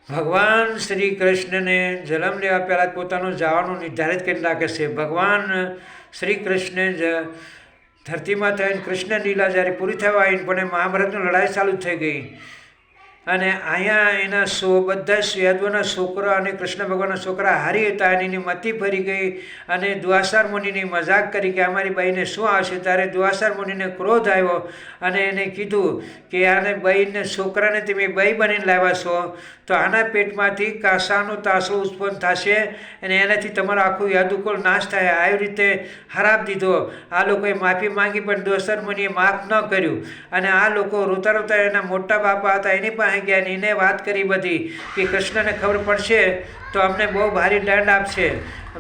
ભગવાન શ્રી કૃષ્ણને જન્મ લેવા પહેલાં પોતાનું જવાનું નિર્ધારિત કરી નાખે છે. ભગવાન શ્રી કૃષ્ણ ધરતીમાં થઈને કૃષ્ણ લીલા જ્યારે પૂરી થવા આવી પણ મહાભારતની લડાઈ ચાલુ થઈ ગઈ અને અહીંયા એના બધા યાદવોના છોકરા અને કૃષ્ણ ભગવાનના છોકરા હારી હતા અને એની મતી ફરી ગઈ અને દ્વાસાર મુનિની મજાક કરી કે અમારી બાઈને શું આવશે. ત્યારે દ્વાસાર મુનિને ક્રોધ આવ્યો અને એને કીધું કે આને બાઈને છોકરાને તમે બાઈ બનીને લાવ્યા છો તો આના પેટમાંથી કાંસાનું તાસું ઉત્પન્ન થશે અને એનાથી તમારો આખું યાદુકુળ નાશ થાય. આવી રીતે હરાપ દીધો. આ લોકોએ માફી માંગી પણ દ્વાસાર મુનિએ માફ ન કર્યું અને આ લોકો રોતા રોતા એના મોટા બાપા હતા એની પાસે ગયા અને એને વાત કરી બધી કે કૃષ્ણને ખબર પડશે તો અમને બહુ ભારી દંડ આપશે.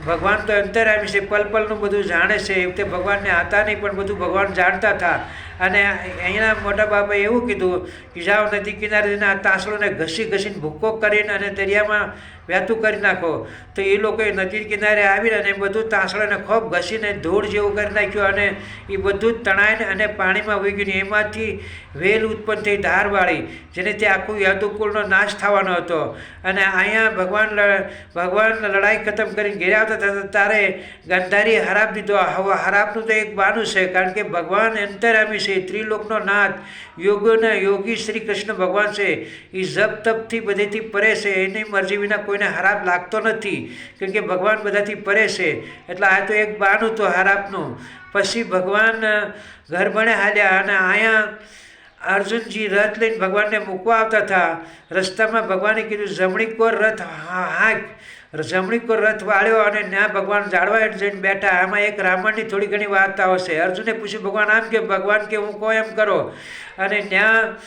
ભગવાન તો અંતર્યામી છે, પલ પલનું બધું જાણે છે. એ વખતે ભગવાનને હતા નહીં પણ બધું ભગવાન જાણતા હતા. અને અહીંના મોટા બાપાએ એવું કીધું કે જાઓ નદી કિનારે જઈને આ તાંસળોને ઘસી ઘસીને ભૂક્કો કરીને અને દરિયામાં વહેતું કરી નાખો. તો એ લોકોએ નદી કિનારે આવીને અને બધું તાંસળોને ખૂબ ઘસીને ધૂળ જેવું કરી નાખ્યું અને એ બધું જ તણાઈને અને પાણીમાં વહી ગયું. એમાંથી વેલ ઉત્પન્ન થઈ ધારવાળી, જેનેથી આખું યાદુકુળનો નાશ થવાનો હતો. અને અહીંયા ભગવાન લડાઈ ખતમ કરીને ઘેર આવતા હતા ત્યારે ગાંધારી હરાપ દીધો. હવે હરાપનું તો એક બાનું છે, કારણ કે ભગવાન અંતર્યામી છે, ત્રિલોકનો નાથ, યોગોના યોગી શ્રી કૃષ્ણ ભગવાન છે. એ જપ તપથી બધેથી પરે છે. એની મરજી વિના કોઈને હરાપ લાગતો નથી, કેમ કે ભગવાન બધાથી પરે છે. એટલે આ તો એક બાનું તો હરાપનું. પછી ભગવાન ઘર ભણે હાલ્યા અને અહીંયા અર્જુનજી રથ લઈને ભગવાનને મૂકવા આવતા હતા. રસ્તામાં ભગવાને કીધું જમણી કોર રથ હાંક. જમણી કોર રથ વાળ્યો અને ત્યાં ભગવાન જાળવા જઈને બેઠા. આમાં એક રાવણની થોડી ઘણી વાર્તાઓ છે. અર્જુને પૂછ્યું ભગવાન આમ કે ભગવાન કે હું કહો એમ કરો. અને ત્યાં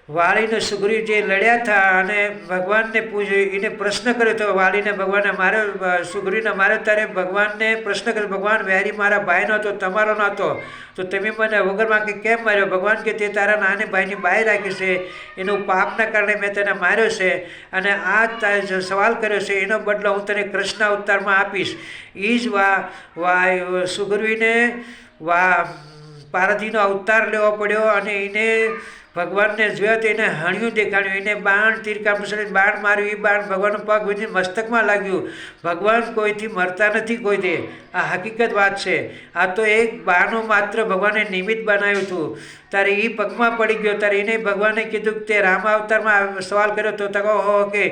વાળીને સુગ્રીવ જે લડ્યા હતા અને ભગવાનને પૂછ્યું, એને પ્રશ્ન કર્યો તો વાળીને ભગવાને માર્યો, સુગ્રીવને માર્યો. ત્યારે ભગવાનને પ્રશ્ન કર્યો ભગવાન વેરી મારા ભાઈનો હતો, તમારો નહોતો, તો તમે મને વગરમાં કે કેમ માર્યો? ભગવાન કે તે તારા નાને ભાઈની બાઈ રાખી છે, એનું પાપના કારણે મેં તને માર્યો છે અને આ સવાલ કર્યો છે, એનો બદલો હું તને કૃષ્ણ અવતારમાં આપીશ. એ જ સુગ્રીવને પાર્વતીનો અવતાર લેવો પડ્યો અને એને ભગવાનને જોયો તો એને હણ્યું દેખાડ્યું. એને બાણ તીરકા મુસળીને બાણ માર્યું. એ બાણ ભગવાનનો પગ વીંધીને મસ્તકમાં લાગ્યું. ભગવાન કોઈથી મરતા નથી કોઈ દે. આ હકીકત વાત છે. આ તો એક બાણું માત્ર ભગવાને નિમિત્ત બનાવ્યું હતું. ત્યારે એ પગમાં પડી ગયો. ત્યારે એને ભગવાને કીધું કે તે રામ અવતારમાં સવાલ કર્યો તો તકો હો કે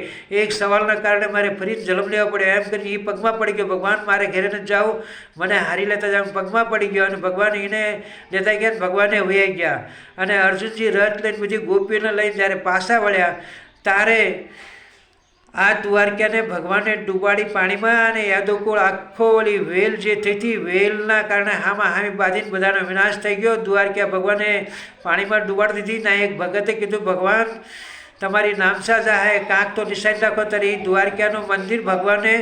એક સવાલના કારણે મારે ફરી જન્મ લેવો પડ્યો. એમ કરીને એ પગમાં પડી ગયો. ભગવાન મારે ઘેરે નથી જાઉં, મને હારી લેતા જાઉં. પગમાં પડી ગયો અને ભગવાન એને લેતા ગયા અને ભગવાને વહી ગયા. અને અર્જુનજી રથ લઈને બધી ગોપીઓને લઈને જ્યારે પાછા વળ્યા ત્યારે આ દ્વારકાને ભગવાને ડૂબાડી પાણીમાં અને યાદવકુળ આખો ઓલી વેલ જે થઈ હતી, વેલના કારણે હામી બાંધીને બધાનો વિનાશ થઈ ગયો. દ્વારકા ભગવાને પાણીમાં ડૂબાડી દીધી. ના એક ભગતે કીધું ભગવાન તમારી નામસા જાહે, કાંક તો નિશાન રાખો. ત્યારે એ દ્વારકાનું મંદિર ભગવાને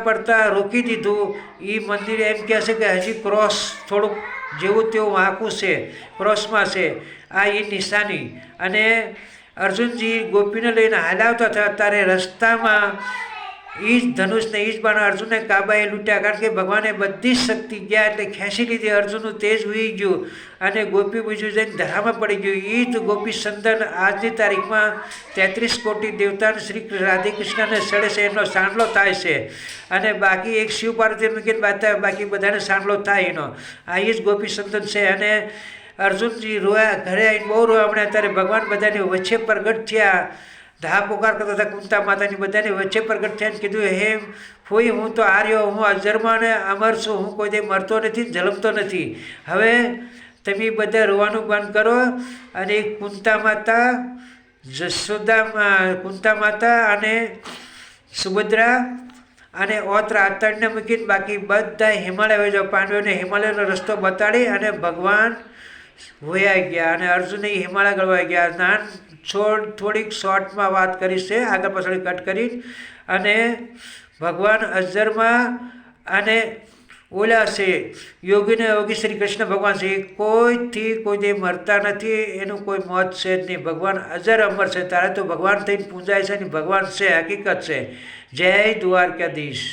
પડતા રોકી દીધું. એ મંદિર એમ કહે છે કે હજી ક્રોસ થોડુંક જેવું તેવું વાંકું છે, ક્રોસમાં છે. આ એ નિશાની. અને અર્જુનજી ગોપીને લઈને હાલાવતા હતા ત્યારે રસ્તામાં એ જ ધનુષને એ જ બાણ અર્જુનને કાબાએ લૂંટ્યા. કારણ કે ભગવાને બધી જ શક્તિ ગયા એટલે ખેંચી લીધી. અર્જુનનું તેજ ઉઈ ગયું અને ગોપી બીજું જઈને ધરામાં પડી ગયું. એ જ ગોપી સંદન આજની તારીખમાં 33 કોટી દેવતાને શ્રી રાધે કૃષ્ણને સડે છે, એનો સાંડલો થાય છે. અને બાકી એક શિવ પાર્વતી મૂકીને બાકી બધાને સાંડલો થાય એનો. આ એ જ ગોપી સંદન છે. અને અર્જુનજી રોયા, ઘરે આવીને બહુ રોયા હમણાં. ત્યારે ભગવાન બધાની વચ્ચે પ્રગટ થયા. ધા પોકાર કરતા હતા કુંતા માતાની. બધાની વચ્ચે પ્રગટ થયા અને કીધું હે ફોઈ, હું તો આર્યો, હું અજરમાં અને અમર છું, હું કોઈ દે મરતો નથી, જલમતો નથી. હવે તમે બધા રોવાનું બંધ કરો. અને કુંતા માતા અને સુભદ્રા અને ઓત્રા આ ત્રણને મૂકીને બાકી બધા હિમાલય વહી જાઓ. પાંડવોને હિમાલયનો રસ્તો બતાડી અને ભગવાન વયા ગયા અને અર્જુને હિમાલય ગળવા ગયા. થોડીક શોર્ટમાં વાત કરી છે, આગળ પાછળ કટ કરી. અને ભગવાન અજરમાં અને ઓલા છે યોગીને યોગી શ્રી કૃષ્ણ ભગવાન છે. એ કોઈથી કોઈ દે મરતા નથી, એનું કોઈ મોત છે જ નહીં. ભગવાન અજર અમર છે. તારે તો ભગવાન થઈને પૂજાય છે ને ભગવાન છે, હકીકત છે. જય દ્વારકાધીશ.